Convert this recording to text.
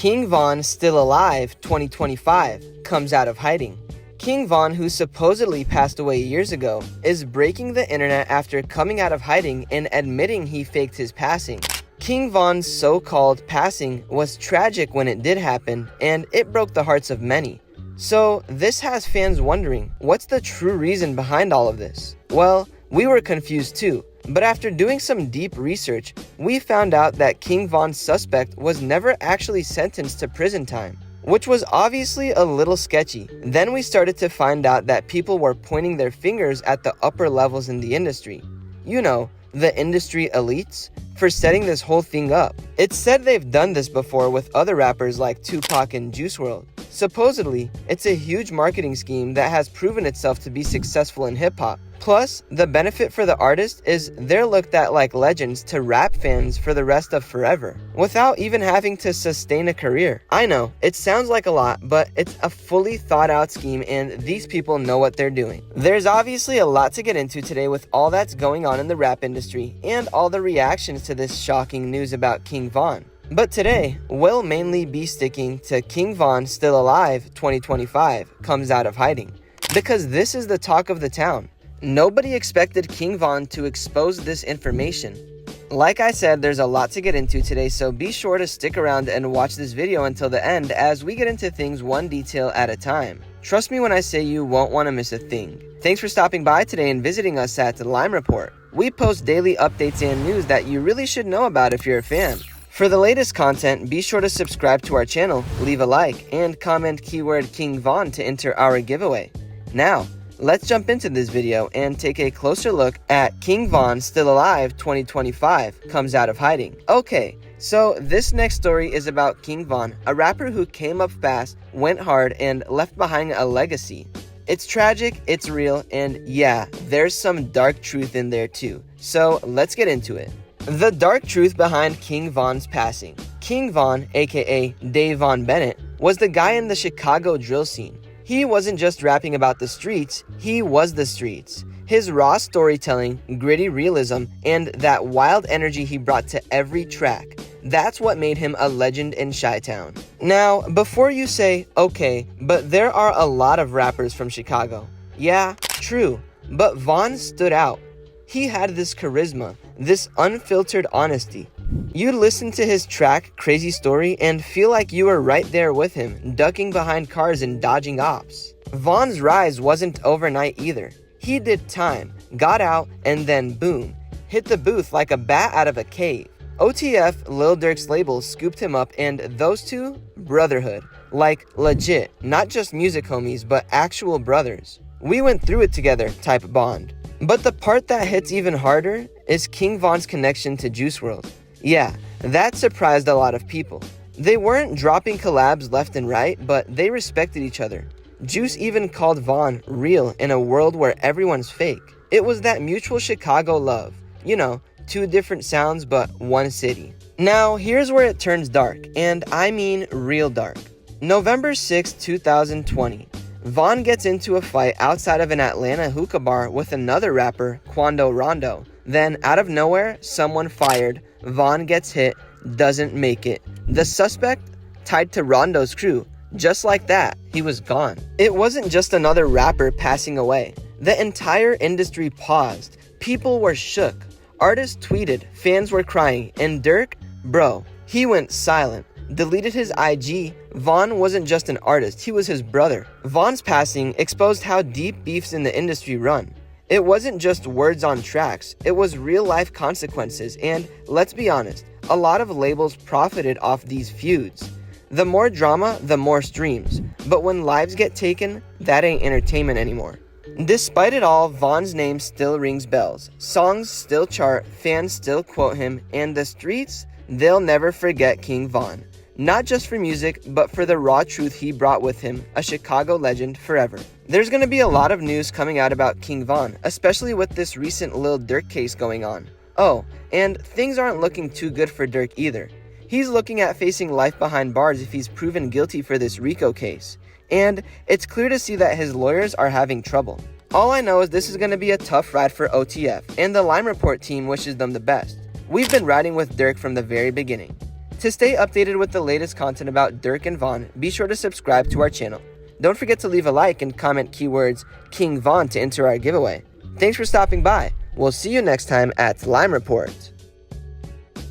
King Von Still Alive 2025 comes out of hiding. King Von, who supposedly passed away years ago, is breaking the internet after coming out of hiding and admitting he faked his passing. King Von's so-called passing was tragic when it did happen, and it broke the hearts of many. So this has fans wondering, what's the true reason behind all of this? Well, we were confused too, but after doing some deep research, we found out that King Von's suspect was never actually sentenced to prison time, which was obviously a little sketchy. Then we started to find out that people were pointing their fingers at the upper levels in the industry. You know, the industry elites, for setting this whole thing up. It's said they've done this before with other rappers like Tupac and Juice WRLD. Supposedly, it's a huge marketing scheme that has proven itself to be successful in hip-hop. Plus, the benefit for the artist is they're looked at like legends to rap fans for the rest of forever, without even having to sustain a career. I know, it sounds like a lot, but it's a fully thought out scheme and these people know what they're doing. There's obviously a lot to get into today with all that's going on in the rap industry and all the reactions to this shocking news about King Von. But today, we'll mainly be sticking to King Von Still Alive 2025 comes out of hiding, because this is the talk of the town. Nobody expected King Von to expose this information. Like I said, there's a lot to get into today, so be sure to stick around and watch this video until the end as we get into things one detail at a time. Trust me when I say you won't want to miss a thing. Thanks for stopping by today and visiting us at Lime Report. We post daily updates and news that you really should know about if you're a fan. For the latest content, be sure to subscribe to our channel, leave a like, and comment keyword King Von to enter our giveaway. Now, let's jump into this video and take a closer look at King Von Still Alive 2025 comes out of hiding. Okay, so this next story is about King Von, a rapper who came up fast, went hard, and left behind a legacy. It's tragic, it's real, and yeah, there's some dark truth in there too. So let's get into it. The dark truth behind King Von's passing. King Von, aka Dave Von Bennett, was the guy in the Chicago drill scene. He wasn't just rapping about the streets, he was the streets. His raw storytelling, gritty realism, and that wild energy he brought to every track, that's what made him a legend in Chi-Town. Now, before you say, okay, but there are a lot of rappers from Chicago. Yeah, true, but Von stood out. He had this charisma, this unfiltered honesty. You'd listen to his track, Crazy Story, and feel like you were right there with him, ducking behind cars and dodging ops. Von's rise wasn't overnight either. He did time, got out, and then boom, hit the booth like a bat out of a cave. OTF, Lil Durk's label, scooped him up, and those two, brotherhood. Like, legit, not just music homies, but actual brothers. We went through it together type bond. But the part that hits even harder is King Von's connection to Juice WRLD. Yeah, that surprised a lot of people. They weren't dropping collabs left and right, but they respected each other. Juice even called Von real in a world where everyone's fake. It was that mutual Chicago love. You know, two different sounds but one city. Now, here's where it turns dark, and I mean real dark. November 6, 2020. Von gets into a fight outside of an Atlanta hookah bar with another rapper, Quando Rondo. Then, out of nowhere, someone fired. Von gets hit, doesn't make it. The suspect tied to Rondo's crew. Just like that, he was gone. It wasn't just another rapper passing away. The entire industry paused. People were shook. Artists tweeted, fans were crying, and Durk, bro, he went silent. Deleted his IG. Von wasn't just an artist, he was his brother. Von's passing exposed how deep beefs in the industry run. It wasn't just words on tracks, it was real life consequences, and let's be honest, a lot of labels profited off these feuds. The more drama, the more streams, but when lives get taken, that ain't entertainment anymore. Despite it all, Von's name still rings bells. Songs still chart, fans still quote him, and the streets, they'll never forget King Von. Not just for music, but for the raw truth he brought with him, a Chicago legend forever. There's gonna be a lot of news coming out about King Von, especially with this recent Lil Durk case going on. Oh, and things aren't looking too good for Durk either. He's looking at facing life behind bars if he's proven guilty for this RICO case. And it's clear to see that his lawyers are having trouble. All I know is this is gonna be a tough ride for OTF, and the Lime Report team wishes them the best. We've been riding with Durk from the very beginning. To stay updated with the latest content about Dirk and Von, be sure to subscribe to our channel. Don't forget to leave a like and comment keywords King Von to enter our giveaway. Thanks for stopping by. We'll see you next time at Lime Report.